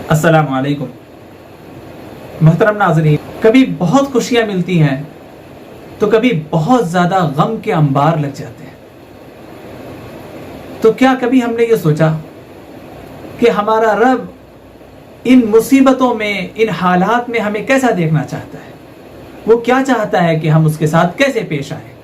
السلام علیکم محترم ناظرین، کبھی بہت خوشیاں ملتی ہیں تو کبھی بہت زیادہ غم کے انبار لگ جاتے ہیں۔ تو کیا کبھی ہم نے یہ سوچا کہ ہمارا رب ان مصیبتوں میں، ان حالات میں ہمیں کیسا دیکھنا چاہتا ہے؟ وہ کیا چاہتا ہے کہ ہم اس کے ساتھ کیسے پیش آئیں؟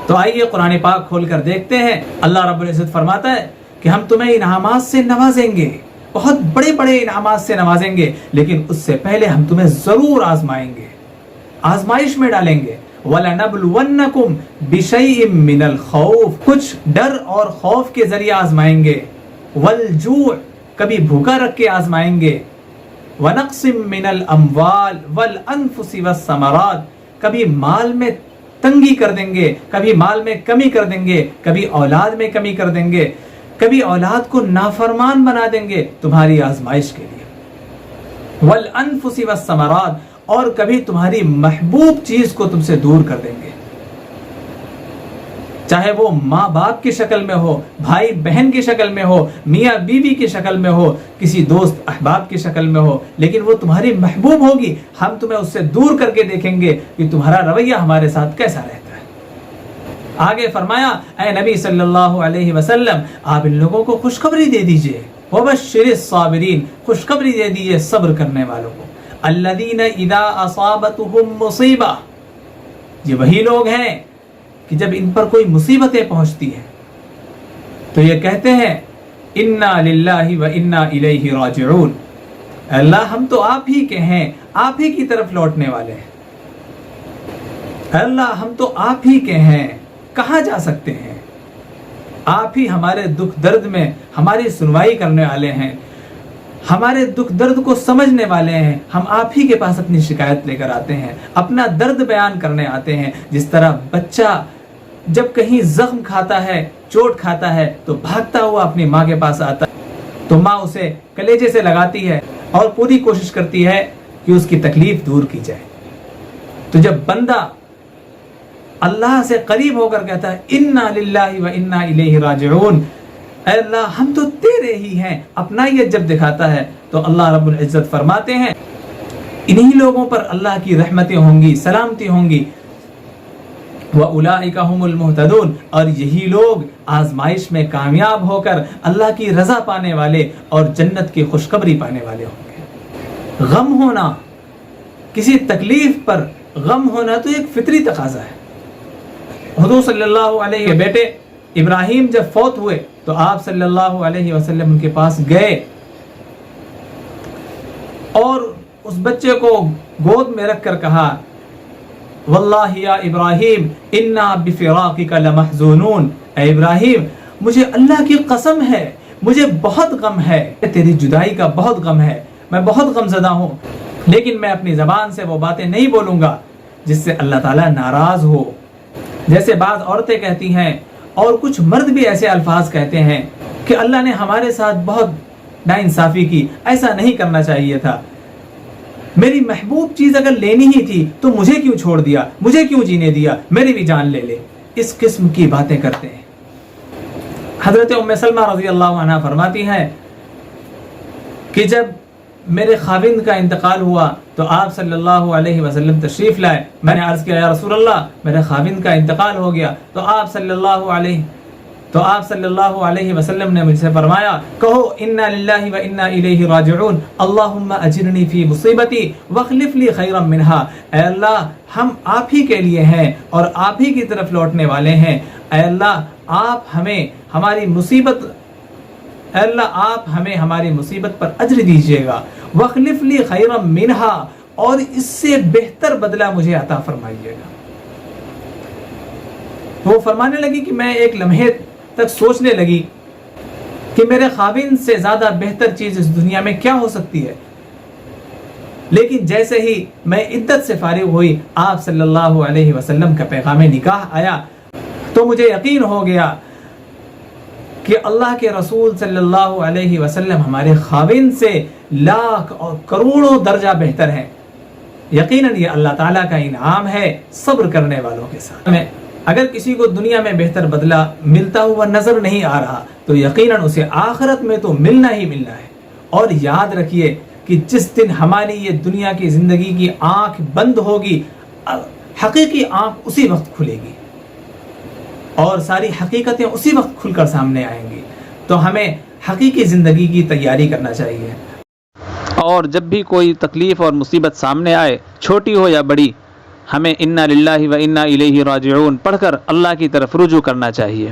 تو آئیے قرآن پاک کھول کر دیکھتے ہیں۔ اللہ رب العزت فرماتا ہے کہ ہم تمہیں انعامات سے نوازیں گے، بہت بڑے بڑے انعامات سے نوازیں گے، لیکن اس سے پہلے ہم تمہیں ضرور آزمائیں گے، آزمائش میں ڈالیں گے۔ وَلَنَبْلُوَنَّكُمْ بِشَيْءٍ مِّنَ الْخَوْفِ، کچھ ڈر اور خوف کے ذریعے آزمائیں گے۔ وَالْجُوعِ، کبھی بھوکا رکھ کے آزمائیں گے۔ وَنَقْصٍ مِّنَ الْأَمْوَالِ وَالْأَنفُسِ وَالثَّمَرَاتِ، کبھی مال میں تنگی کر دیں گے، کبھی مال میں کمی کر دیں گے، کبھی اولاد میں کمی کر دیں گے، کبھی اولاد کو نافرمان بنا دیں گے تمہاری آزمائش کے لیے۔ وَالْأَنفُسِ وَالثَّمَرَاتِ، اور کبھی تمہاری محبوب چیز کو تم سے دور کر دیں گے، چاہے وہ ماں باپ کی شکل میں ہو، بھائی بہن کی شکل میں ہو، میاں بیوی کی شکل میں ہو، کسی دوست احباب کی شکل میں ہو، لیکن وہ تمہاری محبوب ہوگی۔ ہم تمہیں اس سے دور کر کے دیکھیں گے کہ تمہارا رویہ ہمارے ساتھ کیسا رہتا ہے۔ آگے فرمایا، اے نبی صلی اللہ علیہ وسلم، آپ ان لوگوں کو خوشخبری دے دیجئے۔ وَبَشِّرِ الصَّابِرِينَ، خوشخبری دے دیجئے صبر کرنے والوں کو۔ الَّذِينَ إِذَا أَصَابَتْهُمْ مُصِيبَةٌ، یہ وہی لوگ ہیں کہ جب ان پر کوئی مصیبتیں پہنچتی ہیں تو یہ کہتے ہیں اِنَّا لِلَّهِ وَإِنَّا إِلَيْهِ رَاجِعُونَ، اللہ ہم تو آپ ہی کے ہیں، آپ ہی کی طرف لوٹنے والے ہیں۔ اللہ ہم تو آپ ہی کے ہیں، کہاں جا سکتے ہیں؟ آپ ہی ہمارے دکھ درد میں ہماری سنوائی کرنے والے ہیں، ہمارے دکھ درد کو سمجھنے والے ہیں۔ ہم آپ ہی کے پاس اپنی شکایت لے کر آتے ہیں، اپنا درد بیان کرنے آتے ہیں۔ جس طرح بچہ جب کہیں زخم کھاتا ہے، چوٹ کھاتا ہے تو بھاگتا ہوا اپنی ماں کے پاس آتا ہے، تو ماں اسے کلیجے سے لگاتی ہے اور پوری کوشش کرتی ہے کہ اس کی تکلیف دور کی جائے۔ تو جب بندہ اللہ سے قریب ہو کر کہتا ہے اِنَّا لِلَّهِ وَإِنَّا إِلَيْهِ رَاجِعُونَ، اے اللہ ہم تو تیرے ہی ہیں، اپنائیت جب دکھاتا ہے تو اللہ رب العزت فرماتے ہیں انہی لوگوں پر اللہ کی رحمتیں ہوں گی، سلامتی ہوں گی۔ وَأُولَئِكَ هُمُ الْمُهْتَدُونَ، اور یہی لوگ آزمائش میں کامیاب ہو کر اللہ کی رضا پانے والے اور جنت کی خوشخبری پانے والے ہوں گے۔ غم ہونا، کسی تکلیف پر غم ہونا تو ایک فطری تقاضا ہے۔ حضور صلی اللہ علیہ وسلم کے بیٹے ابراہیم جب فوت ہوئے تو آپ صلی اللہ علیہ وسلم ان کے پاس گئے اور اس بچے کو گود میں رکھ کر کہا واللہ یا ابراہیم انا بفراقک لمحزونون، اے ابراہیم مجھے اللہ کی قسم ہے، مجھے بہت غم ہے، تیری جدائی کا بہت غم ہے، میں بہت غم زدہ ہوں، لیکن میں اپنی زبان سے وہ باتیں نہیں بولوں گا جس سے اللہ تعالیٰ ناراض ہو۔ جیسے بعض عورتیں کہتی ہیں اور کچھ مرد بھی ایسے الفاظ کہتے ہیں کہ اللہ نے ہمارے ساتھ بہت ناانصافی کی، ایسا نہیں کرنا چاہیے تھا، میری محبوب چیز اگر لینی ہی تھی تو مجھے کیوں چھوڑ دیا، مجھے کیوں جینے دیا، میری بھی جان لے لے، اس قسم کی باتیں کرتے ہیں۔ حضرت ام سلمہ رضی اللہ عنہ فرماتی ہیں کہ جب میرے خاوند کا انتقال ہوا تو آپ صلی اللہ علیہ وسلم تشریف لائے، میں نے عرض کیا یا رسول اللہ میرے خاوند کا انتقال ہو گیا، تو آپ صلی اللہ علیہ وسلم نے مجھ سے فرمایا کہو انا للہ و انا الیہ راجعون، اللہم اجرنی فی مصیبتی واخلف لی خیرا منہا، اے اللہ ہم آپ ہی کے لیے ہیں اور آپ ہی کی طرف لوٹنے والے ہیں، اے اللہ آپ ہمیں ہماری مصیبت، اے اللہ آپ ہمیں ہماری مصیبت پر اجر دیجیے گا، وَاخْلِفْ لِي خَيْرًا مِنْهَا، اور اس سے بہتر بدلہ مجھے عطا فرمائیے گا۔ وہ فرمانے لگی کہ میں ایک لمحے تک سوچنے لگی کہ میرے خاوند سے زیادہ بہتر چیز اس دنیا میں کیا ہو سکتی ہے، لیکن جیسے ہی میں عدت سے فارغ ہوئی آپ صلی اللہ علیہ وسلم کا پیغام نکاح آیا تو مجھے یقین ہو گیا کہ اللہ کے رسول صلی اللہ علیہ وسلم ہمارے خاوند سے لاکھ اور کروڑوں درجہ بہتر ہیں۔ یقیناً یہ اللہ تعالیٰ کا انعام ہے صبر کرنے والوں کے ساتھ۔ اگر کسی کو دنیا میں بہتر بدلہ ملتا ہوا نظر نہیں آ رہا تو یقیناً اسے آخرت میں تو ملنا ہی ملنا ہے۔ اور یاد رکھیے کہ جس دن ہماری یہ دنیا کی زندگی کی آنکھ بند ہوگی، حقیقی آنکھ اسی وقت کھلے گی اور ساری حقیقتیں اسی وقت کھل کر سامنے آئیں گی. تو ہمیں حقیقی زندگی کی تیاری کرنا چاہیے. اور جب بھی کوئی تکلیف اور مصیبت سامنے آئے، چھوٹی ہو یا بڑی، ہمیں انا للہ و انا الیہ راجعون پڑھ کر اللہ کی طرف رجوع کرنا چاہیے.